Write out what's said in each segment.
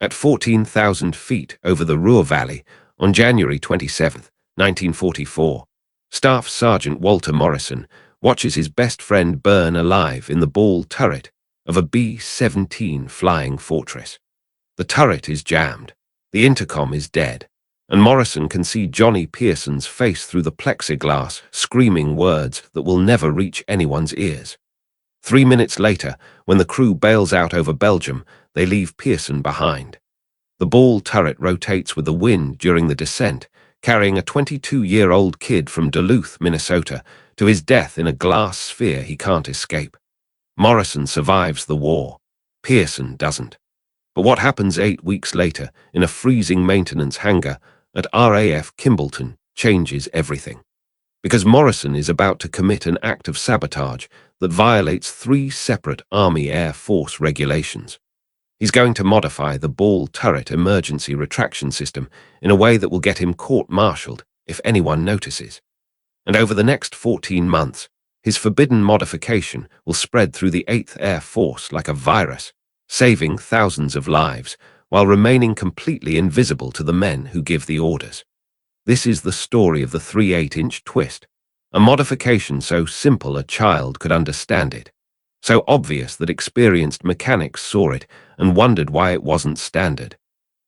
At 14,000 feet over the Ruhr Valley on January 27, 1944, Staff Sergeant Walter Morrison watches his best friend burn alive in the ball turret of a B-17 Flying Fortress. The turret is jammed, the intercom is dead, and Morrison can see Johnny Pearson's face through the plexiglass, screaming words that will never reach anyone's ears. 3 minutes later, when the crew bails out over Belgium, they leave Pearson behind. The ball turret rotates with the wind during the descent, carrying a 22-year-old kid from Duluth, Minnesota, to his death in a glass sphere he can't escape. Morrison survives the war. Pearson doesn't. But what happens 8 weeks later in a freezing maintenance hangar at RAF Kimballton changes everything. Because Morrison is about to commit an act of sabotage that violates 3 separate Army Air Force regulations. He's going to modify the ball turret emergency retraction system in a way that will get him court-martialed if anyone notices. And over the next 14 months, his forbidden modification will spread through the 8th Air Force like a virus, saving thousands of lives while remaining completely invisible to the men who give the orders. This is the story of the 3/8-inch twist, a modification so simple a child could understand it, so obvious that experienced mechanics saw it and wondered why it wasn't standard,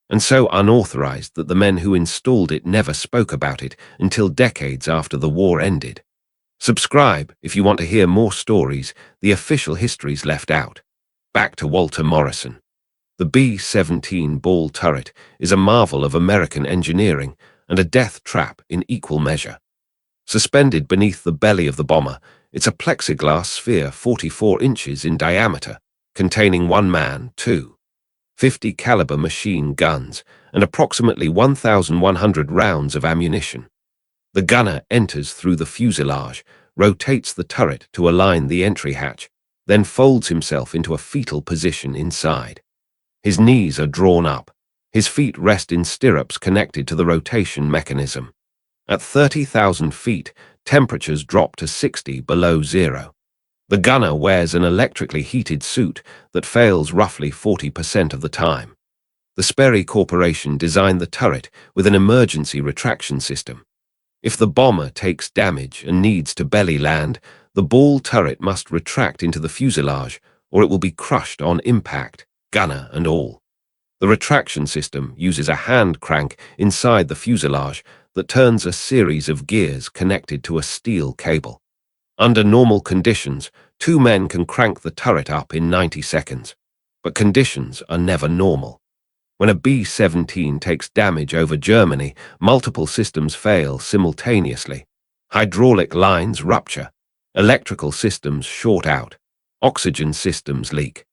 and so unauthorized that the men who installed it never spoke about it until decades after the war ended. Subscribe if you want to hear more stories the official histories left out. Back to Walter Morrison. The B-17 ball turret is a marvel of American engineering and a death trap in equal measure. Suspended beneath the belly of the bomber, it's a plexiglass sphere 44 inches in diameter, containing one man, 2 .50 caliber machine guns, and approximately 1,100 rounds of ammunition. The gunner enters through the fuselage, rotates the turret to align the entry hatch, then folds himself into a fetal position inside. His knees are drawn up. His feet rest in stirrups connected to the rotation mechanism. At 30,000 feet, temperatures drop to 60 below zero. The gunner wears an electrically heated suit that fails roughly 40% of the time. The Sperry Corporation designed the turret with an emergency retraction system. If the bomber takes damage and needs to belly land, the ball turret must retract into the fuselage or it will be crushed on impact, gunner and all. The retraction system uses a hand crank inside the fuselage that turns a series of gears connected to a steel cable. Under normal conditions, 2 men can crank the turret up in 90 seconds, but conditions are never normal. When a B-17 takes damage over Germany, multiple systems fail simultaneously. Hydraulic lines rupture, electrical systems short out, oxygen systems leak,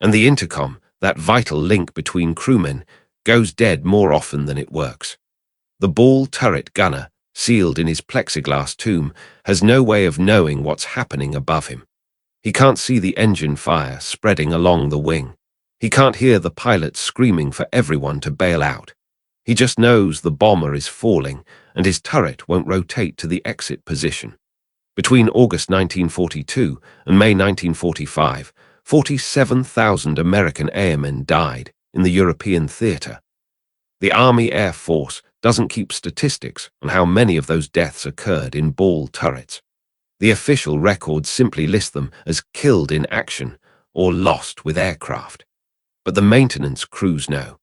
and the intercom, that vital link between crewmen, goes dead more often than it works. The ball turret gunner, sealed in his plexiglass tomb, has no way of knowing what's happening above him. He can't see the engine fire spreading along the wing. He can't hear the pilots screaming for everyone to bail out. He just knows the bomber is falling and his turret won't rotate to the exit position. Between August 1942 and May 1945, 47,000 American airmen died in the European theater. The Army Air Force doesn't keep statistics on how many of those deaths occurred in ball turrets. The official records simply list them as killed in action or lost with aircraft. But the maintenance crews know.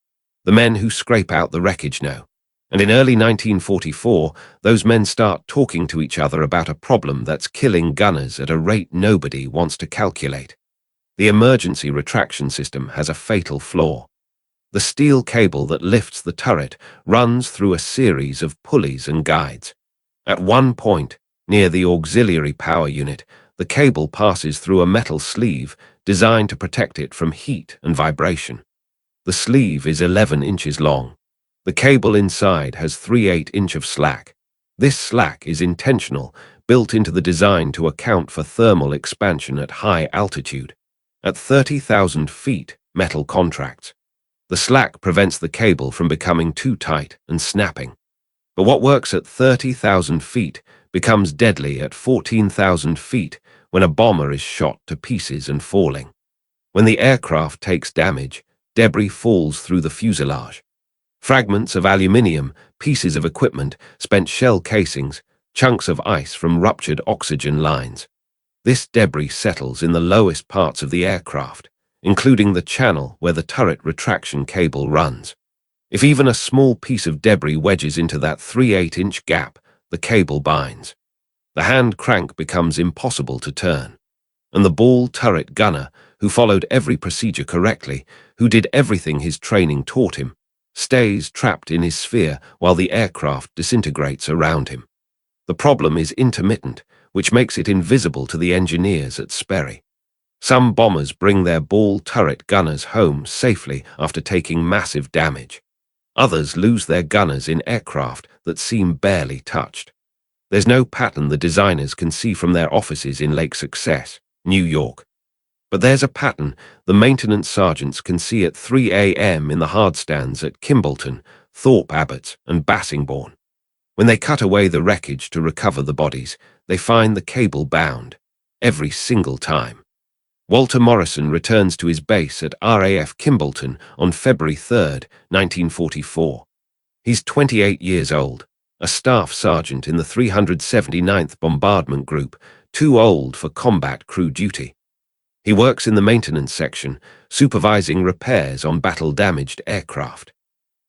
The men who scrape out the wreckage know. And in early 1944, those men start talking to each other about a problem that's killing gunners at a rate nobody wants to calculate. The emergency retraction system has a fatal flaw. The steel cable that lifts the turret runs through a series of pulleys and guides. At one point, near the auxiliary power unit, the cable passes through a metal sleeve designed to protect it from heat and vibration. The sleeve is 11 inches long. The cable inside has 3/8 inch of slack. This slack is intentional, built into the design to account for thermal expansion at high altitude. At 30,000 feet, metal contracts. The slack prevents the cable from becoming too tight and snapping. But what works at 30,000 feet becomes deadly at 14,000 feet when a bomber is shot to pieces and falling. When the aircraft takes damage, debris falls through the fuselage. Fragments of aluminium, pieces of equipment, spent shell casings, chunks of ice from ruptured oxygen lines. This debris settles in the lowest parts of the aircraft, including the channel where the turret retraction cable runs. If even a small piece of debris wedges into that 3/8-inch gap, the cable binds. The hand crank becomes impossible to turn. And the ball turret gunner, who followed every procedure correctly, who did everything his training taught him, stays trapped in his sphere while the aircraft disintegrates around him. The problem is intermittent, which makes it invisible to the engineers at Sperry. Some bombers bring their ball turret gunners home safely after taking massive damage. Others lose their gunners in aircraft that seem barely touched. There's no pattern the designers can see from their offices in Lake Success, New York. But there's a pattern the maintenance sergeants can see at 3 a.m. in the hardstands at Kimballton, Thorpe Abbotts, and Bassingbourn. When they cut away the wreckage to recover the bodies, they find the cable bound, every single time. Walter Morrison returns to his base at RAF Kimballton on February 3, 1944. He's 28 years old, a staff sergeant in the 379th Bombardment Group, too old for combat crew duty. He works in the maintenance section, supervising repairs on battle-damaged aircraft.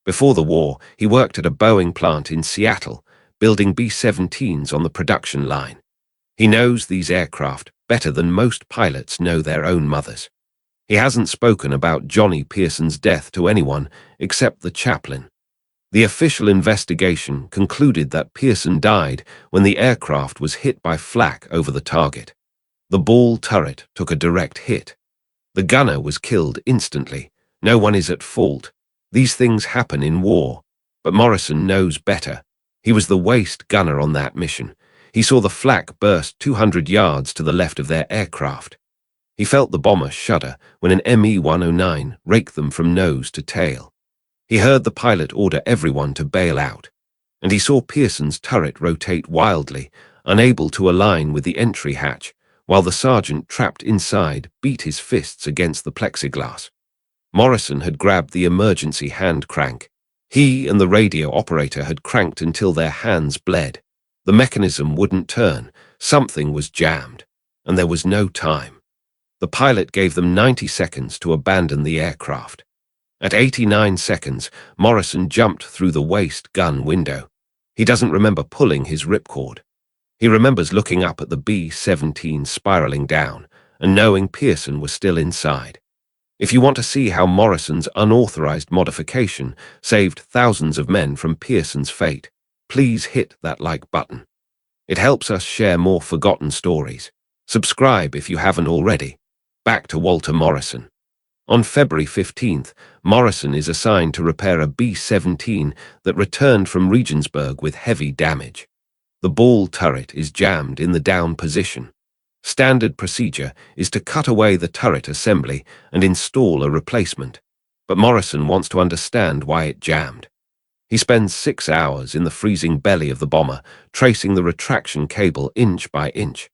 Before the war, he worked at a Boeing plant in Seattle, building B-17s on the production line. He knows these aircraft better than most pilots know their own mothers. He hasn't spoken about Johnny Pearson's death to anyone except the chaplain. The official investigation concluded that Pearson died when the aircraft was hit by flak over the target. The ball turret took a direct hit. The gunner was killed instantly. No one is at fault. These things happen in war. But Morrison knows better. He was the waist gunner on that mission. He saw the flak burst 200 yards to the left of their aircraft. He felt the bomber shudder when an Me-109 raked them from nose to tail. He heard the pilot order everyone to bail out. And he saw Pearson's turret rotate wildly, unable to align with the entry hatch, while the sergeant trapped inside beat his fists against the plexiglass. Morrison had grabbed the emergency hand crank. He and the radio operator had cranked until their hands bled. The mechanism wouldn't turn, something was jammed, and there was no time. The pilot gave them 90 seconds to abandon the aircraft. At 89 seconds, Morrison jumped through the waist gun window. He doesn't remember pulling his ripcord. He remembers looking up at the B-17 spiraling down and knowing Pearson was still inside. If you want to see how Morrison's unauthorized modification saved thousands of men from Pearson's fate, please hit that like button. It helps us share more forgotten stories. Subscribe if you haven't already. Back to Walter Morrison. On February 15th, Morrison is assigned to repair a B-17 that returned from Regensburg with heavy damage. The ball turret is jammed in the down position. Standard procedure is to cut away the turret assembly and install a replacement, but Morrison wants to understand why it jammed. He spends 6 hours in the freezing belly of the bomber, tracing the retraction cable inch by inch.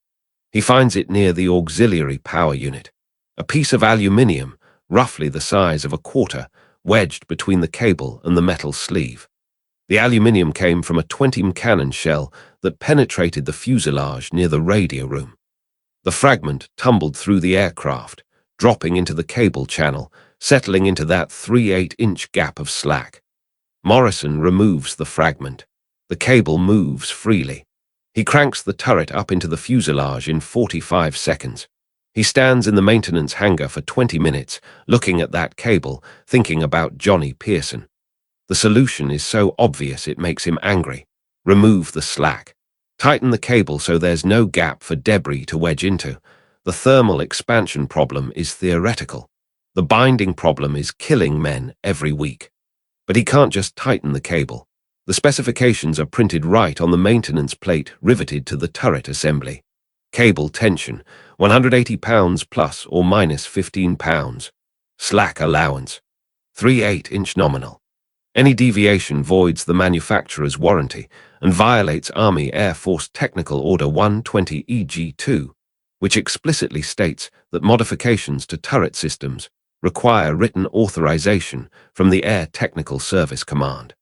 He finds it near the auxiliary power unit, a piece of aluminium, roughly the size of a quarter, wedged between the cable and the metal sleeve. The aluminium came from a 20 cannon shell that penetrated the fuselage near the radio room. The fragment tumbled through the aircraft, dropping into the cable channel, settling into that 3/8-inch gap of slack. Morrison removes the fragment. The cable moves freely. He cranks the turret up into the fuselage in 45 seconds. He stands in the maintenance hangar for 20 minutes, looking at that cable, thinking about Johnny Pearson. The solution is so obvious it makes him angry. Remove the slack. Tighten the cable so there's no gap for debris to wedge into. The thermal expansion problem is theoretical. The binding problem is killing men every week. But he can't just tighten the cable. The specifications are printed right on the maintenance plate riveted to the turret assembly. Cable tension, 180 pounds plus or minus 15 pounds. Slack allowance, 3/8-inch nominal. Any deviation voids the manufacturer's warranty and violates Army Air Force Technical Order 120 EG2, which explicitly states that modifications to turret systems require written authorization from the Air Technical Service Command.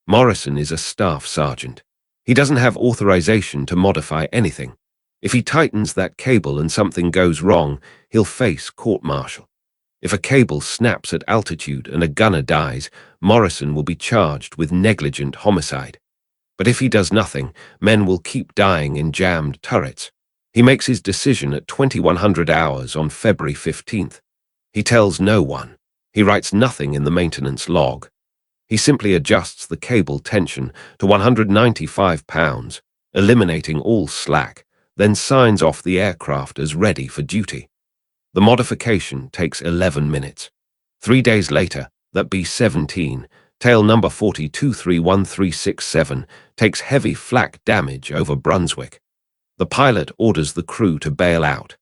Morrison is a staff sergeant. He doesn't have authorization to modify anything. If he tightens that cable and something goes wrong, he'll face court-martial. If a cable snaps at altitude and a gunner dies, Morrison will be charged with negligent homicide. But if he does nothing, men will keep dying in jammed turrets. He makes his decision at 2100 hours on February 15th. He tells no one. He writes nothing in the maintenance log. He simply adjusts the cable tension to 195 pounds, eliminating all slack, then signs off the aircraft as ready for duty. The modification takes 11 minutes. 3 days later, that B-17, tail number 423137, takes heavy flak damage over Brunswick. The pilot orders the crew to bail out.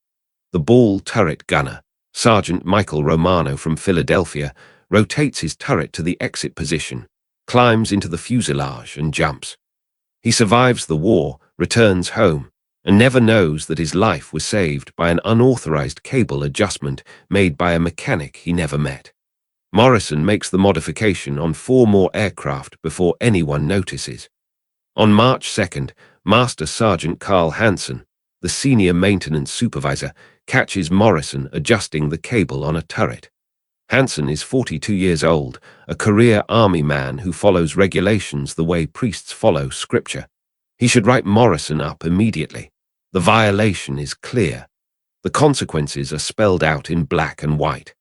The ball turret gunner, Sergeant Michael Romano from Philadelphia, rotates his turret to the exit position, climbs into the fuselage and jumps. He survives the war, returns home, and never knows that his life was saved by an unauthorized cable adjustment made by a mechanic he never met. Morrison makes the modification on 4 more aircraft before anyone notices. On March 2nd, Master Sergeant Carl Hansen, the senior maintenance supervisor, catches Morrison adjusting the cable on a turret. Hansen is 42 years old, a career army man who follows regulations the way priests follow scripture. He should write Morrison up immediately. The violation is clear. The consequences are spelled out in black and white.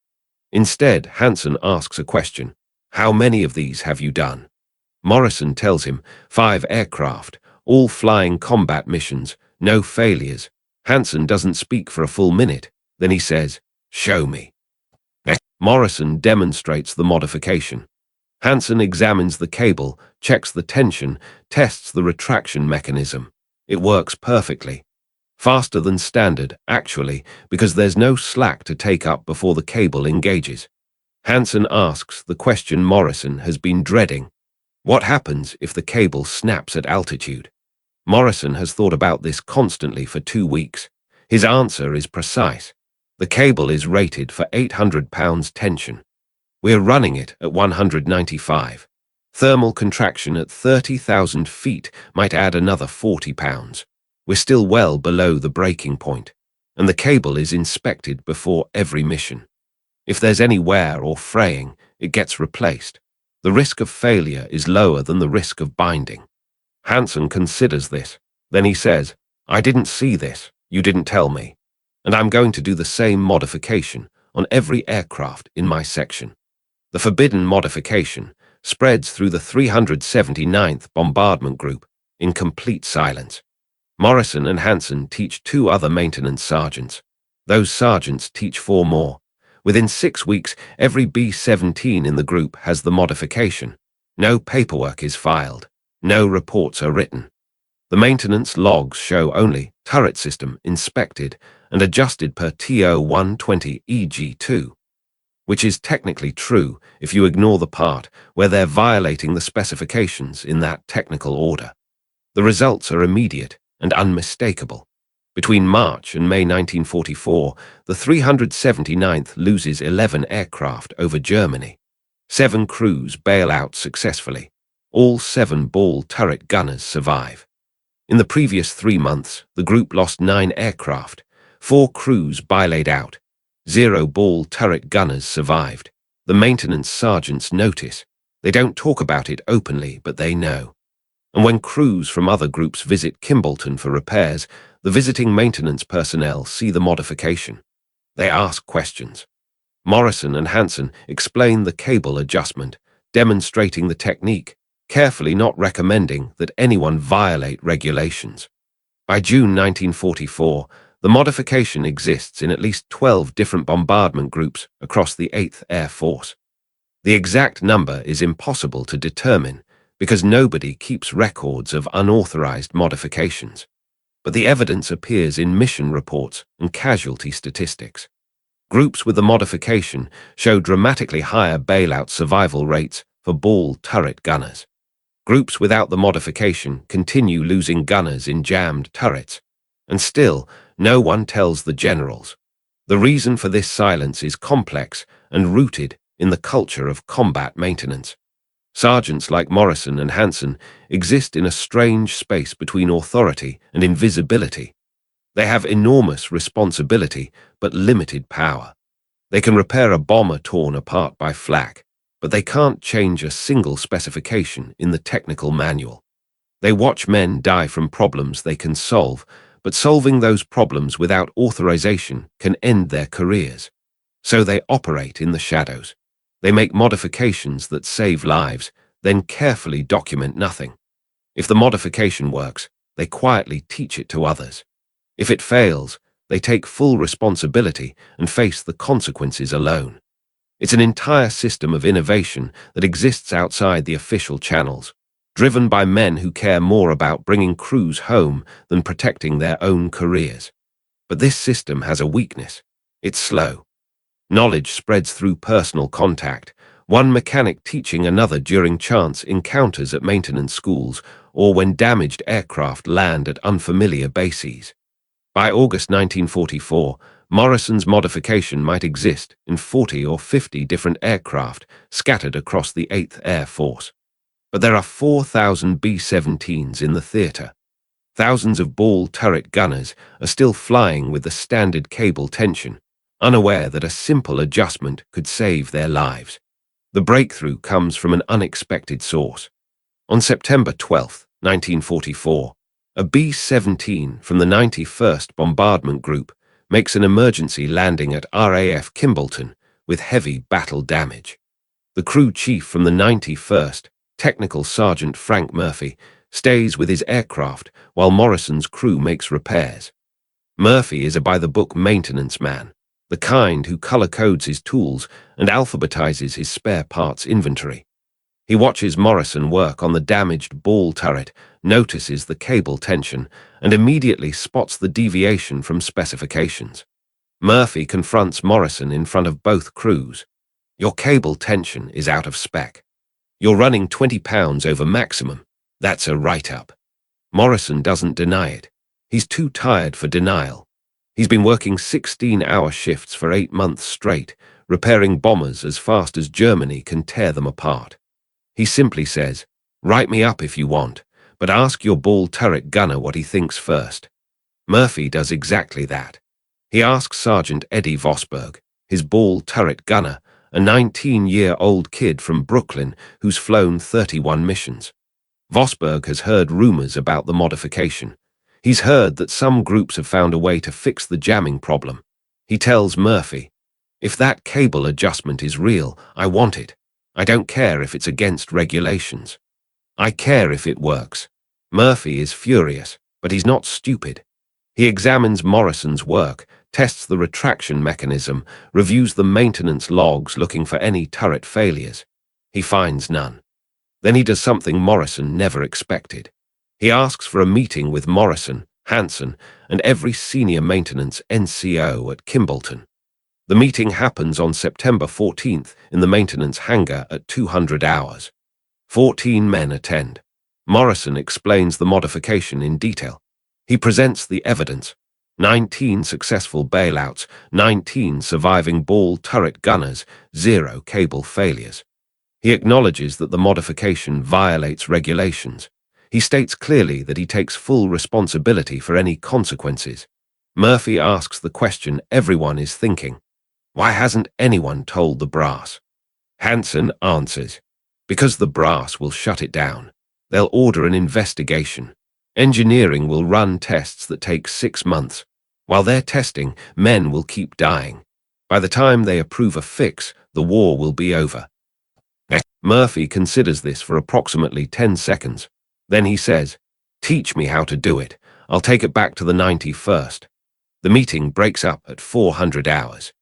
Instead, Hansen asks a question. How many of these have you done? Morrison tells him 5 aircraft, all flying combat missions, no failures. Hansen doesn't speak for a full minute. Then he says, "Show me." Morrison demonstrates the modification. Hansen examines the cable, checks the tension, tests the retraction mechanism. It works perfectly. Faster than standard, actually, because there's no slack to take up before the cable engages. Hansen asks the question Morrison has been dreading. What happens if the cable snaps at altitude? Morrison has thought about this constantly for 2 weeks. His answer is precise. The cable is rated for 800 pounds tension. We're running it at 195. Thermal contraction at 30,000 feet might add another 40 pounds. We're still well below the breaking point, and the cable is inspected before every mission. If there's any wear or fraying, it gets replaced. The risk of failure is lower than the risk of binding. Hansen considers this. Then he says, "I didn't see this, you didn't tell me, and I'm going to do the same modification on every aircraft in my section." The forbidden modification spreads through the 379th Bombardment Group in complete silence. Morrison and Hansen teach 2 other maintenance sergeants. Those sergeants teach 4 more. Within 6 weeks, every B-17 in the group has the modification. No paperwork is filed. No reports are written. The maintenance logs show only turret system inspected and adjusted per TO 120 EG2, which is technically true if you ignore the part where they're violating the specifications in that technical order. The results are immediate and unmistakable. Between March and May 1944, the 379th loses 11 aircraft over Germany. 7 crews bail out successfully. All 7 ball turret gunners survive. In the previous 3 months, the group lost 9 aircraft. 4 crews bilayed out. 0 ball turret gunners survived. The maintenance sergeants notice. They don't talk about it openly, but they know. And when crews from other groups visit Kimballton for repairs, the visiting maintenance personnel see the modification. They ask questions. Morrison and Hansen explain the cable adjustment, demonstrating the technique, carefully not recommending that anyone violate regulations. By June 1944, the modification exists in at least 12 different bombardment groups across the 8th Air Force. The exact number is impossible to determine because nobody keeps records of unauthorized modifications. But the evidence appears in mission reports and casualty statistics. Groups with the modification show dramatically higher bailout survival rates for ball turret gunners. Groups without the modification continue losing gunners in jammed turrets. And still, no one tells the generals. The reason for this silence is complex and rooted in the culture of combat maintenance. Sergeants like Morrison and Hansen exist in a strange space between authority and invisibility. They have enormous responsibility but limited power. They can repair a bomber torn apart by flak, but they can't change a single specification in the technical manual. They watch men die from problems they can solve, but solving those problems without authorization can end their careers. So they operate in the shadows. They make modifications that save lives, then carefully document nothing. If the modification works, they quietly teach it to others. If it fails, they take full responsibility and face the consequences alone. It's an entire system of innovation that exists outside the official channels, driven by men who care more about bringing crews home than protecting their own careers. But this system has a weakness. It's slow. Knowledge spreads through personal contact, one mechanic teaching another during chance encounters at maintenance schools or when damaged aircraft land at unfamiliar bases. By August 1944, Morrison's modification might exist in 40 or 50 different aircraft scattered across the 8th Air Force. But there are 4,000 B-17s in the theater. Thousands of ball turret gunners are still flying with the standard cable tension, unaware that a simple adjustment could save their lives. The breakthrough comes from an unexpected source. On September 12, 1944, a B-17 from the 91st Bombardment Group makes an emergency landing at RAF Kimbolton with heavy battle damage. The crew chief from the 91st, Technical Sergeant Frank Murphy, stays with his aircraft while Morrison's crew makes repairs. Murphy is a by-the-book maintenance man, the kind who color-codes his tools and alphabetizes his spare parts inventory. He watches Morrison work on the damaged ball turret, notices the cable tension, and immediately spots the deviation from specifications. Murphy confronts Morrison in front of both crews. "Your cable tension is out of spec. You're running 20 pounds over maximum. That's a write-up." Morrison doesn't deny it. He's too tired for denial. He's been working 16-hour shifts for 8 months straight, repairing bombers as fast as Germany can tear them apart. He simply says, "Write me up if you want, but ask your ball turret gunner what he thinks first." Murphy does exactly that. He asks Sergeant Eddie Vosberg, his ball turret gunner, a 19-year-old kid from Brooklyn who's flown 31 missions. Vosberg has heard rumors about the modification. He's heard that some groups have found a way to fix the jamming problem. He tells Murphy, "If that cable adjustment is real, I want it. I don't care if it's against regulations. I care if it works." Murphy is furious, but he's not stupid. He examines Morrison's work, tests the retraction mechanism, reviews the maintenance logs looking for any turret failures. He finds none. Then he does something Morrison never expected. He asks for a meeting with Morrison, Hansen, and every senior maintenance NCO at Kimbolton. The meeting happens on September 14th in the maintenance hangar at 200 hours. 14 men attend. Morrison explains the modification in detail. He presents the evidence: 19 successful bailouts, 19 surviving ball turret gunners, 0 cable failures. He acknowledges that the modification violates regulations. He states clearly that he takes full responsibility for any consequences. Murphy asks the question everyone is thinking: why hasn't anyone told the brass? Hansen answers, because the brass will shut it down. They'll order an investigation. Engineering will run tests that take 6 months. While they're testing, men will keep dying. By the time they approve a fix, the war will be over. Murphy considers this for approximately 10 seconds. Then he says, "Teach me how to do it. I'll take it back to the 91st. The meeting breaks up at 400 hours.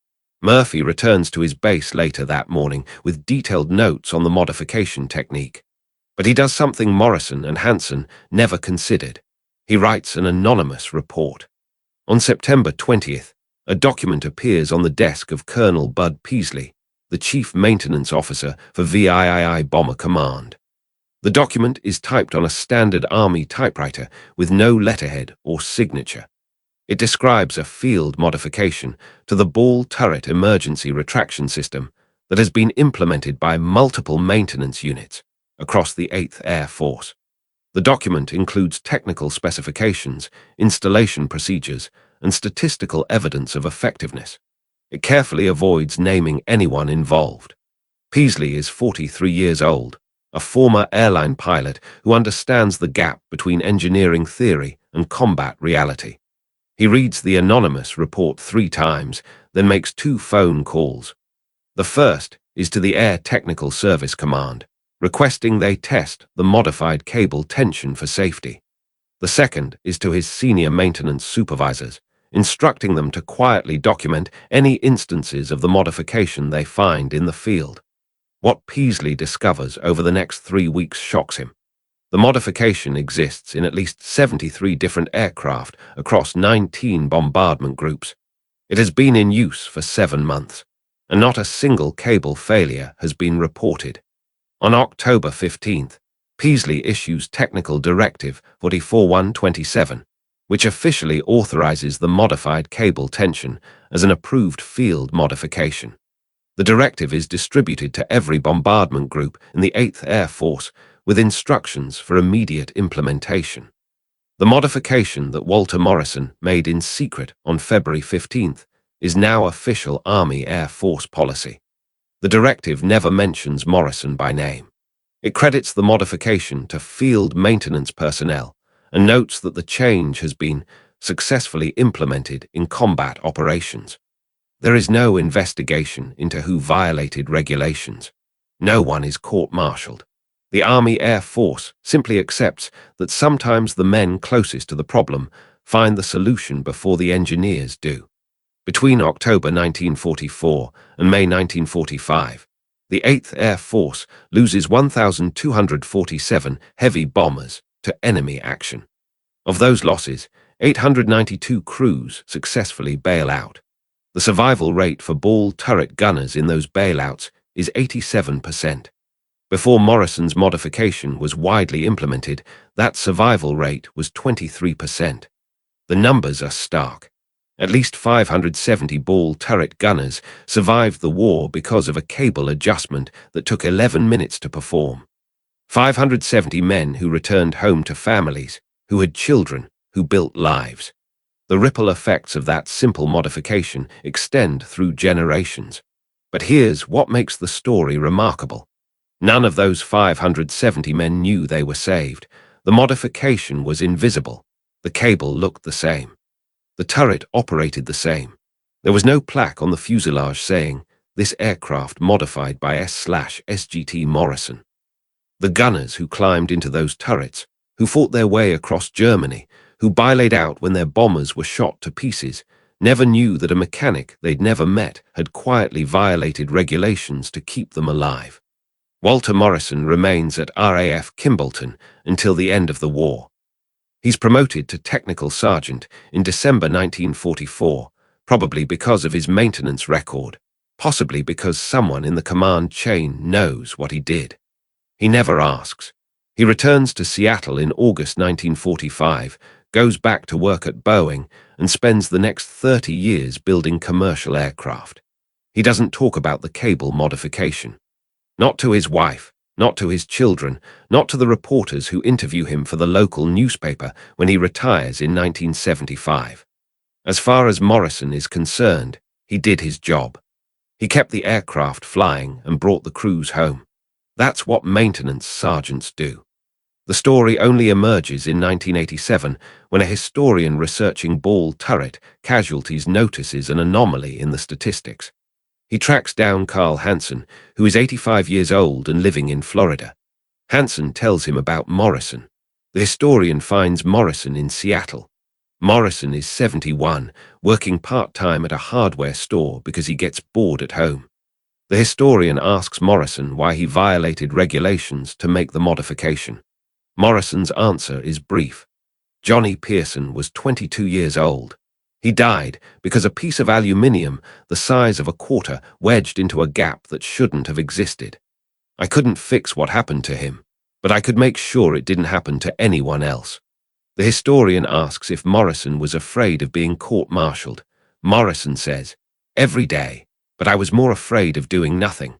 Murphy returns to his base later that morning with detailed notes on the modification technique. But he does something Morrison and Hansen never considered. He writes an anonymous report. On September 20th, a document appears on the desk of Colonel Bud Peasley, the Chief Maintenance Officer for VIII Bomber Command. The document is typed on a standard Army typewriter with no letterhead or signature. It describes a field modification to the ball turret emergency retraction system that has been implemented by multiple maintenance units across the 8th Air Force. The document includes technical specifications, installation procedures, and statistical evidence of effectiveness. It carefully avoids naming anyone involved. Peasley is 43 years old, a former airline pilot who understands the gap between engineering theory and combat reality. He reads the anonymous report 3 times, then makes 2 phone calls. The first is to the Air Technical Service Command, requesting they test the modified cable tension for safety. The second is to his senior maintenance supervisors, instructing them to quietly document any instances of the modification they find in the field. What Peasley discovers over the next 3 weeks shocks him. The modification exists in at least 73 different aircraft across 19 bombardment groups. It has been in use for 7 months, and not a single cable failure has been reported. On October 15th, Peasley issues Technical Directive 44127, which officially authorizes the modified cable tension as an approved field modification. The directive is distributed to every bombardment group in the 8th Air Force with instructions for immediate implementation. The modification that Walter Morrison made in secret on February 15th is now official Army Air Force policy. The directive never mentions Morrison by name. It credits the modification to field maintenance personnel and notes that the change has been successfully implemented in combat operations. There is no investigation into who violated regulations. No one is court-martialed. The Army Air Force simply accepts that sometimes the men closest to the problem find the solution before the engineers do. Between October 1944 and May 1945, the 8th Air Force loses 1,247 heavy bombers to enemy action. Of those losses, 892 crews successfully bail out. The survival rate for ball turret gunners in those bailouts is 87%. Before Morrison's modification was widely implemented, that survival rate was 23%. The numbers are stark. At least 570 ball turret gunners survived the war because of a cable adjustment that took 11 minutes to perform. 570 men who returned home to families, who had children, who built lives. The ripple effects of that simple modification extend through generations. But here's what makes the story remarkable. None of those 570 men knew they were saved. The modification was invisible. The cable looked the same. The turret operated the same. There was no plaque on the fuselage saying, "This aircraft modified by S/SGT Morrison." The gunners who climbed into those turrets, who fought their way across Germany, who bailated out when their bombers were shot to pieces, never knew that a mechanic they'd never met had quietly violated regulations to keep them alive. Walter Morrison remains at RAF Kimbolton until the end of the war. He's promoted to technical sergeant in December 1944, probably because of his maintenance record, possibly because someone in the command chain knows what he did. He never asks. He returns to Seattle in August 1945, goes back to work at Boeing, and spends the next 30 years building commercial aircraft. He doesn't talk about the cable modification. Not to his wife, not to his children, not to the reporters who interview him for the local newspaper when he retires in 1975. As far as Morrison is concerned, he did his job. He kept the aircraft flying and brought the crews home. That's what maintenance sergeants do. The story only emerges in 1987 when a historian researching ball turret casualties notices an anomaly in the statistics. He tracks down Carl Hansen, who is 85 years old and living in Florida. Hansen tells him about Morrison. The historian finds Morrison in Seattle. Morrison is 71, working part-time at a hardware store because he gets bored at home. The historian asks Morrison why he violated regulations to make the modification. Morrison's answer is brief. Johnny Pearson was 22 years old. He died because a piece of aluminium the size of a quarter wedged into a gap that shouldn't have existed. I couldn't fix what happened to him, but I could make sure it didn't happen to anyone else. The historian asks if Morrison was afraid of being court-martialed. Morrison says, "Every day, but I was more afraid of doing nothing."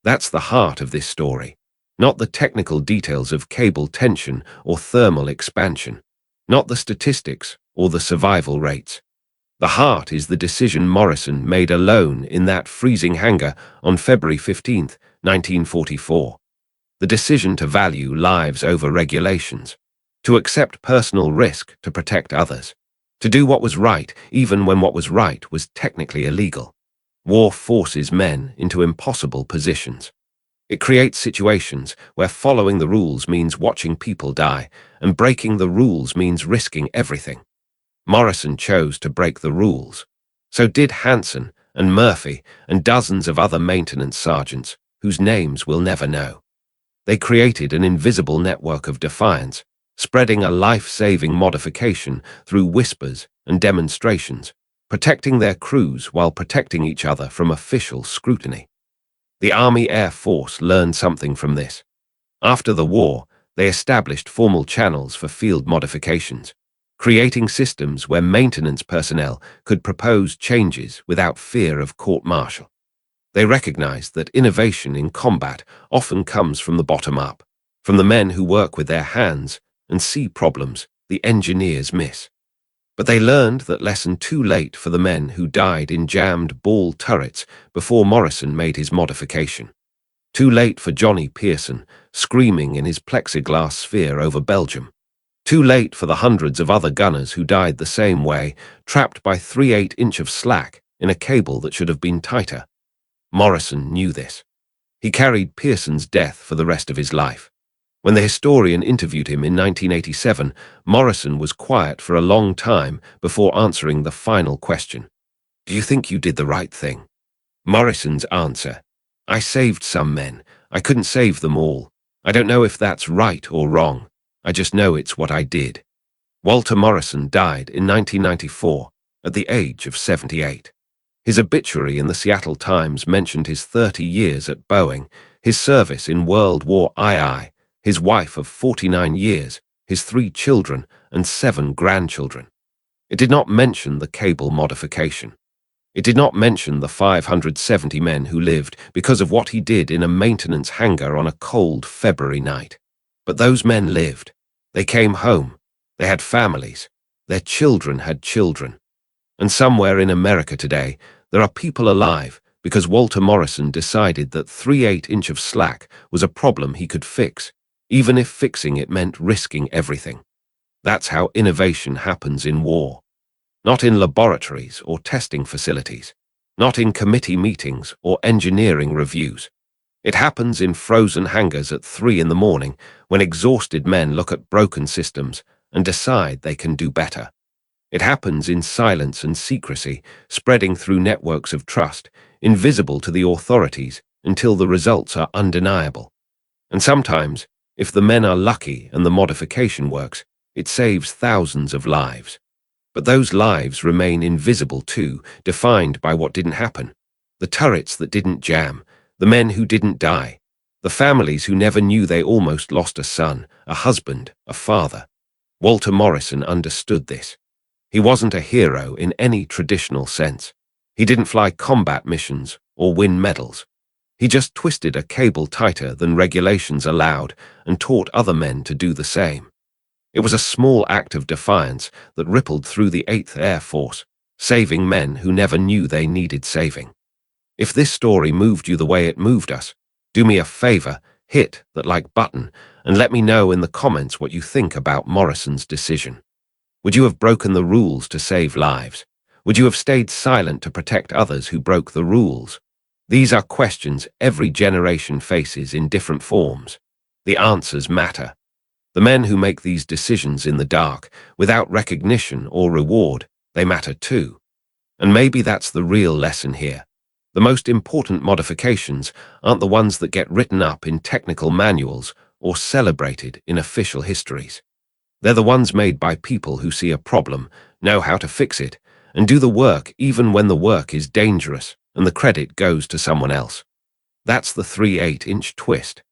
That's the heart of this story, not the technical details of cable tension or thermal expansion, not the statistics or the survival rates. The heart is the decision Morrison made alone in that freezing hangar on February 15th, 1944. The decision to value lives over regulations, to accept personal risk to protect others, to do what was right even when what was right was technically illegal. War forces men into impossible positions. It creates situations where following the rules means watching people die, and breaking the rules means risking everything. Morrison chose to break the rules. So did Hanson and Murphy and dozens of other maintenance sergeants whose names we'll never know. They created an invisible network of defiance, spreading a life-saving modification through whispers and demonstrations, protecting their crews while protecting each other from official scrutiny. The Army Air Force learned something from this. After the war, they established formal channels for field modifications, creating systems where maintenance personnel could propose changes without fear of court-martial. They recognized that innovation in combat often comes from the bottom up, from the men who work with their hands and see problems the engineers miss. But they learned that lesson too late for the men who died in jammed ball turrets before Morrison made his modification. Too late for Johnny Pearson, screaming in his plexiglass sphere over Belgium. Too late for the hundreds of other gunners who died the same way, trapped by 3/8 inch of slack in a cable that should have been tighter. Morrison knew this. He carried Pearson's death for the rest of his life. When the historian interviewed him in 1987, Morrison was quiet for a long time before answering the final question. "Do you think you did the right thing?" Morrison's answer: "I saved some men. I couldn't save them all. I don't know if that's right or wrong. I just know it's what I did." Walter Morrison died in 1994 at the age of 78. His obituary in the Seattle Times mentioned his 30 years at Boeing, his service in World War II, his wife of 49 years, his 3 children, and 7 grandchildren. It did not mention the cable modification. It did not mention the 570 men who lived because of what he did in a maintenance hangar on a cold February night. But those men lived. They came home. They had families. Their children had children. And somewhere in America today, there are people alive because Walter Morrison decided that 3/8 inch of slack was a problem he could fix, even if fixing it meant risking everything. That's how innovation happens in war. Not in laboratories or testing facilities, not in committee meetings or engineering reviews. It happens in frozen hangars at 3 in the morning when exhausted men look at broken systems and decide they can do better. It happens in silence and secrecy, spreading through networks of trust, invisible to the authorities until the results are undeniable. And sometimes, if the men are lucky and the modification works, it saves thousands of lives. But those lives remain invisible too, defined by what didn't happen. The turrets that didn't jam, the men who didn't die, the families who never knew they almost lost a son, a husband, a father. Walter Morrison understood this. He wasn't a hero in any traditional sense. He didn't fly combat missions or win medals. He just twisted a cable tighter than regulations allowed and taught other men to do the same. It was a small act of defiance that rippled through the 8th Air Force, saving men who never knew they needed saving. If this story moved you the way it moved us, do me a favor, hit that like button, and let me know in the comments what you think about Morrison's decision. Would you have broken the rules to save lives? Would you have stayed silent to protect others who broke the rules? These are questions every generation faces in different forms. The answers matter. The men who make these decisions in the dark, without recognition or reward, they matter too. And maybe that's the real lesson here. The most important modifications aren't the ones that get written up in technical manuals or celebrated in official histories. They're the ones made by people who see a problem, know how to fix it, and do the work even when the work is dangerous and the credit goes to someone else. That's the 3/8 inch twist.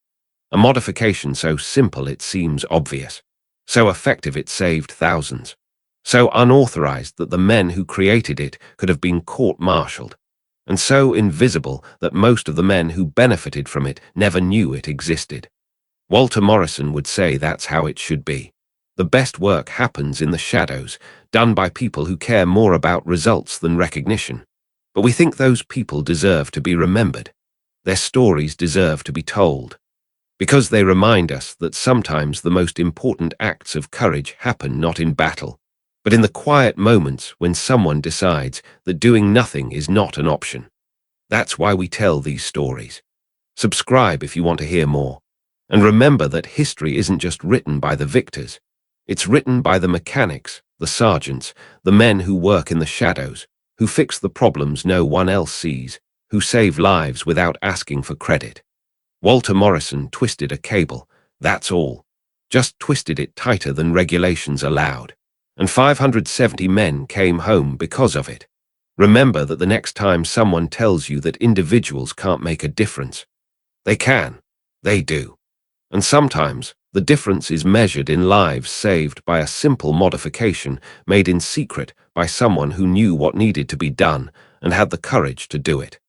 A modification so simple it seems obvious, so effective it saved thousands, so unauthorized that the men who created it could have been court-martialed, and so invisible that most of the men who benefited from it never knew it existed. Walter Morrison would say that's how it should be. The best work happens in the shadows, done by people who care more about results than recognition. But we think those people deserve to be remembered. Their stories deserve to be told. Because they remind us that sometimes the most important acts of courage happen not in battle, but in the quiet moments when someone decides that doing nothing is not an option. That's why we tell these stories. Subscribe if you want to hear more. And remember that history isn't just written by the victors. It's written by the mechanics, the sergeants, the men who work in the shadows, who fix the problems no one else sees, who save lives without asking for credit. Walter Morrison twisted a cable, that's all. Just twisted it tighter than regulations allowed. And 570 men came home because of it. Remember that the next time someone tells you that individuals can't make a difference, they can. They do. And sometimes the difference is measured in lives saved by a simple modification made in secret by someone who knew what needed to be done and had the courage to do it.